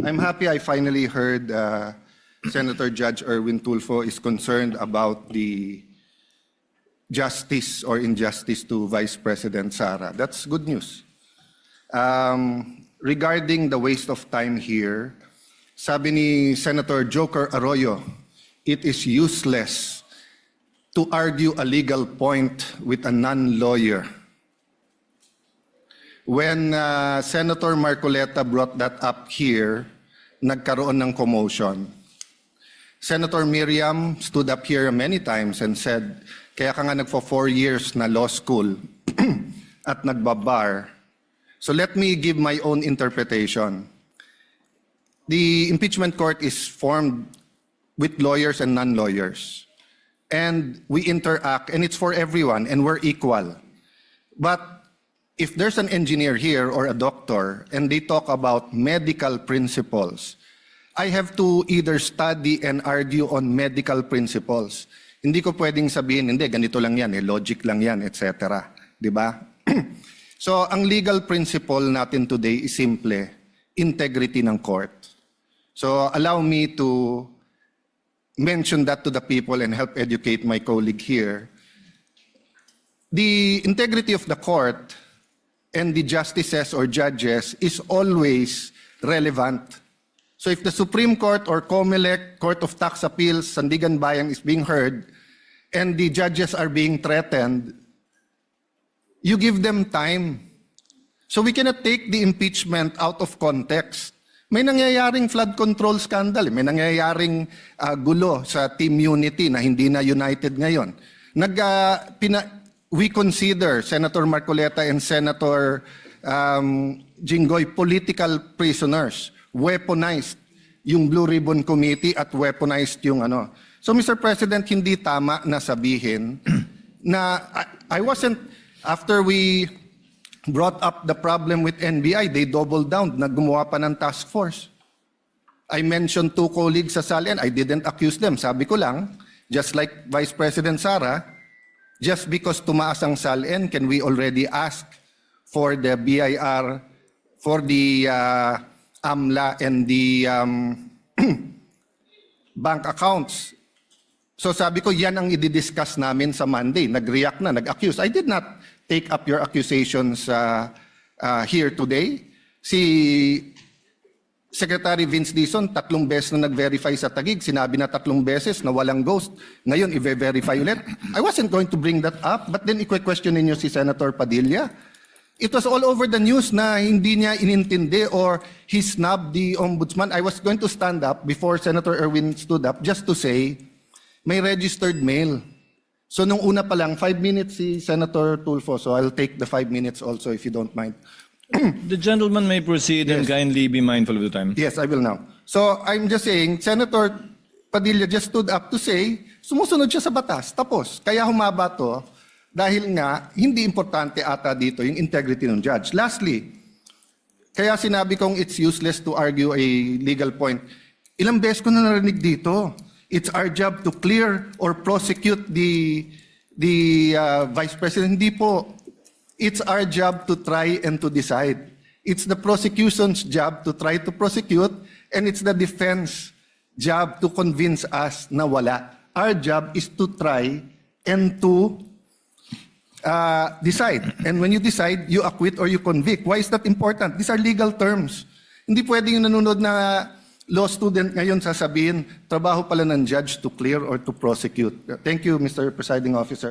I'm happy I finally heard Senator Judge Erwin Tulfo is concerned about the justice or injustice to Vice President Sara. That's good news. Regarding the waste of time here, sabi ni Senator Joker Arroyo, it is useless to argue a legal point with a non-lawyer. When Senator Marcoleta brought that up here, nagkaroon ng commotion. Senator Miriam stood up here many times and said, kaya ka nga nagpo 4 years na law school at nagbabar. So let me give my own interpretation. The impeachment court is formed with lawyers and non-lawyers. And we interact, and it's for everyone, and we're equal. But if there's an engineer here or a doctor, and they talk about medical principles, I have to either study and argue on medical principles. Hindi ko pwedeng sabihin, hindi, ganito lang yan, logic lang yan, etc. Diba? So, ang legal principle natin today is simple, integrity ng court. So, allow me to mention that to the people and help educate my colleague here. The integrity of the court and the justices or judges is always relevant. So if the Supreme Court or COMELEC, Court of Tax Appeals, Sandigan Bayan is being heard, and the judges are being threatened, you give them time. So we cannot take the impeachment out of context. May nangyayaring flood control scandal, may nangyayaring gulo sa Team Unity na hindi na united ngayon. We consider Senator Marcoleta and Senator Jinggoy political prisoners, weaponized yung Blue Ribbon Committee at weaponized yung ano. So Mr. President, hindi tama na sabihin na I wasn't, after we brought up the problem with NBI, they doubled down, naggumawa pa ng task force. I mentioned 2 colleagues sa Salian, I didn't accuse them. Sabi ko lang, just like Vice President Sara, just because tumaas ang SALN, can we already ask for the BIR, for the AMLA and the bank accounts? So sabi ko, yan ang i-discuss namin sa Monday. Nag-react na, nag-accuse. I did not take up your accusations here today. Si Secretary Vince Dizon, 3 beses na nag-verify sa Taguig. Sinabi na 3 beses na walang ghost. Ngayon, i-verify ulit. I wasn't going to bring that up, but then i-question ninyo si Senator Padilla. It was all over the news na hindi niya inintindi or he snubbed the ombudsman. I was going to stand up before Senator Erwin stood up just to say, may registered mail. So nung una pa lang, 5 minutes si Senator Tulfo, so I'll take the 5 minutes also if you don't mind. The gentleman may proceed and kindly be mindful of the time. Yes, I will now. So I'm just saying, Senator Padilla just stood up to say, sumusunod siya sa batas. Tapos, kaya humaba to dahil nga hindi importante ata dito yung integrity ng judge. Lastly, kaya sinabi kong it's useless to argue a legal point. Ilang beses ko na narinig dito. It's our job to clear or prosecute the Vice President. Hindi po. It's our job to try and to decide. It's the prosecution's job to try to prosecute, and it's the defense job to convince us na wala. Our job is to try and to decide. And when you decide, you acquit or you convict. Why is that important? These are legal terms. Hindi pwedeng yung nanonood na law student ngayon sasabihin, trabaho pala ng judge to clear or to prosecute. Thank you, Mr. Presiding Officer.